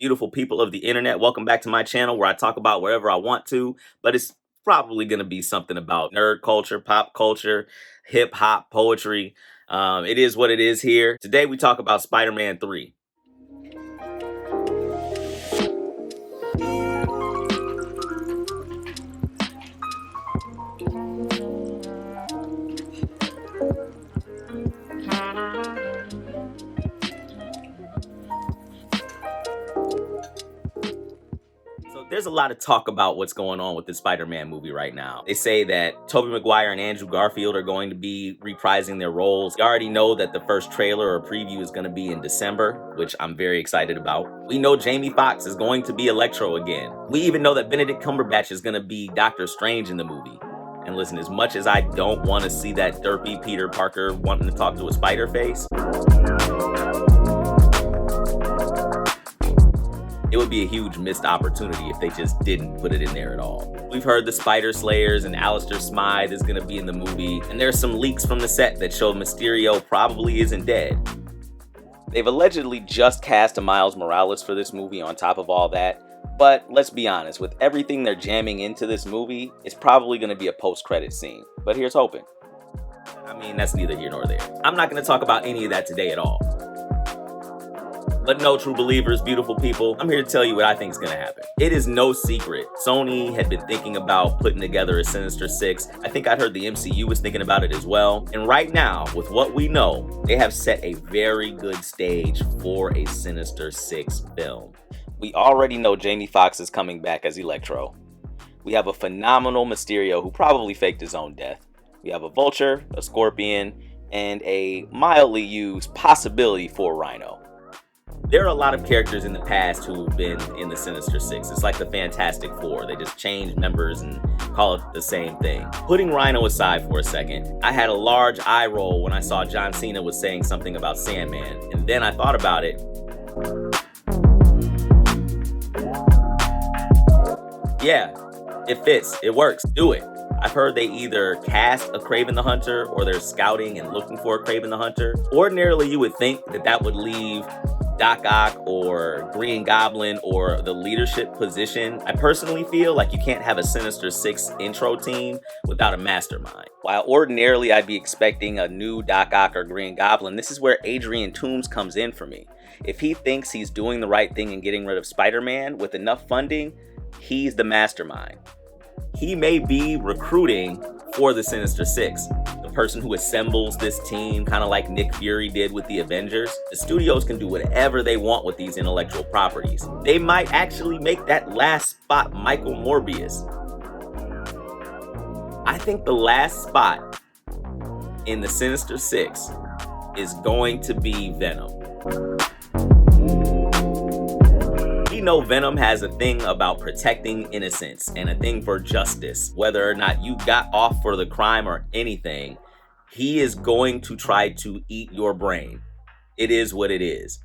Beautiful people of the internet, welcome back to my channel where I talk about wherever I want to, but it's probably going to be something about nerd culture, pop culture, hip hop, poetry. It is what it is here. Today we talk about Spider-Man 3. There's a lot of talk about what's going on with the Spider-Man movie right now. They say that Tobey Maguire and Andrew Garfield are going to be reprising their roles. We already know that the first trailer or preview is going to be in December, which I'm very excited about. We know Jamie Foxx is going to be Electro again. We even know that Benedict Cumberbatch is going to be Doctor Strange in the movie. And listen, as much as I don't want to see that derpy Peter Parker wanting to talk to a spider face, it would be a huge missed opportunity if they just didn't put it in there at all. We've heard the Spider Slayers and Alistair Smythe is gonna be in the movie, and there's some leaks from the set that show Mysterio probably isn't dead. They've allegedly just cast a Miles Morales for this movie on top of all that, but let's be honest, with everything they're jamming into this movie, it's probably gonna be a post-credit scene, but here's hoping. I mean, that's neither here nor there. I'm not gonna talk about any of that today at all. But no, true believers, beautiful people, I'm here to tell you what I think is going to happen. It is no secret. Sony had been thinking about putting together a Sinister Six. I think I'd heard the MCU was thinking about it as well. And right now, with what we know, they have set a very good stage for a Sinister Six film. We already know Jamie Foxx is coming back as Electro. We have a phenomenal Mysterio who probably faked his own death. We have a Vulture, a Scorpion, and a mildly used possibility for Rhino. There are a lot of characters in the past who've been in the Sinister Six. It's like the Fantastic Four. They just change members and call it the same thing. Putting Rhino aside for a second, I had a large eye roll when I saw John Cena was saying something about Sandman. And then I thought about it. Yeah, it fits. It works. Do it. I've heard they either cast a Kraven the Hunter or they're scouting and looking for a Kraven the Hunter. Ordinarily, you would think that that would leave Doc Ock or Green Goblin or the leadership position. I personally feel like you can't have a Sinister Six intro team without a mastermind. While ordinarily I'd be expecting a new Doc Ock or Green Goblin, this is where Adrian Toomes comes in for me. If he thinks he's doing the right thing and getting rid of Spider-Man with enough funding, he's the mastermind. He may be recruiting for the Sinister Six, the person who assembles this team, kind of like Nick Fury did with the Avengers. The studios can do whatever they want with these intellectual properties. They might actually make that last spot Michael Morbius. I think the last spot in the Sinister Six is going to be Venom. We know Venom has a thing about protecting innocence and a thing for justice. Whether or not you got off for the crime or anything, he is going to try to eat your brain. It is what it is.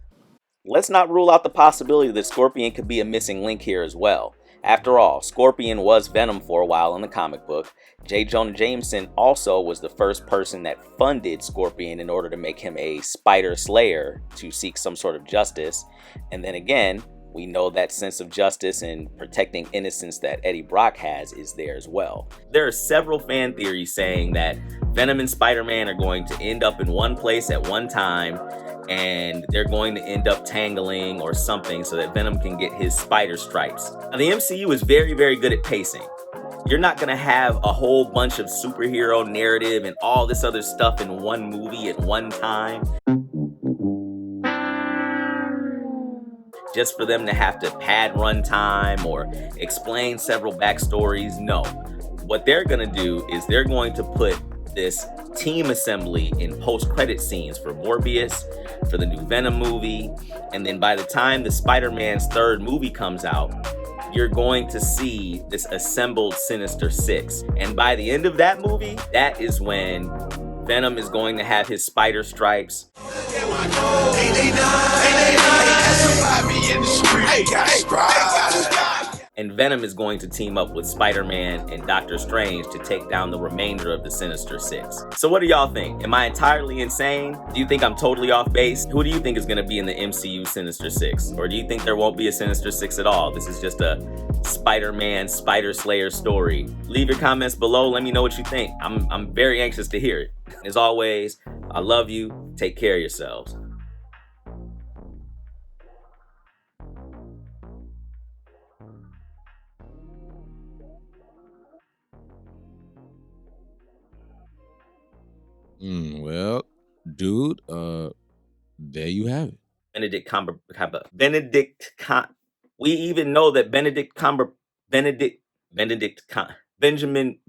Let's not rule out the possibility that Scorpion could be a missing link here as well. After all, Scorpion was Venom for a while in the comic book. J. Jonah Jameson also was the first person that funded Scorpion in order to make him a Spider Slayer to seek some sort of justice. And then again, we know that sense of justice and protecting innocence that Eddie Brock has is there as well. There are several fan theories saying that Venom and Spider-Man are going to end up in one place at one time, and they're going to end up tangling or something so that Venom can get his spider stripes. Now, the MCU is very, very good at pacing. You're not going to have a whole bunch of superhero narrative and all this other stuff in one movie at one time, just for them to have to pad runtime or explain several backstories. No. What they're going to do is they're going to put this team assembly in post-credit scenes for Morbius, for the new Venom movie, and then by the time the Spider-Man's third movie comes out, you're going to see this assembled Sinister Six. And by the end of that movie, that is when Venom is going to have his spider stripes. And Venom is going to team up with Spider-Man and Doctor Strange to take down the remainder of the Sinister Six. So what do y'all think? Am I entirely insane? Do you think I'm totally off base? Who do you think is going to be in the MCU Sinister Six? Or do you think there won't be a Sinister Six at all? This is just a Spider-Man, Spider Slayer story. Leave your comments below. Let me know what you think. I'm very anxious to hear it. As always, I love you. Take care of yourselves. Well, dude, there you have it. We even know that Benedict Benjamin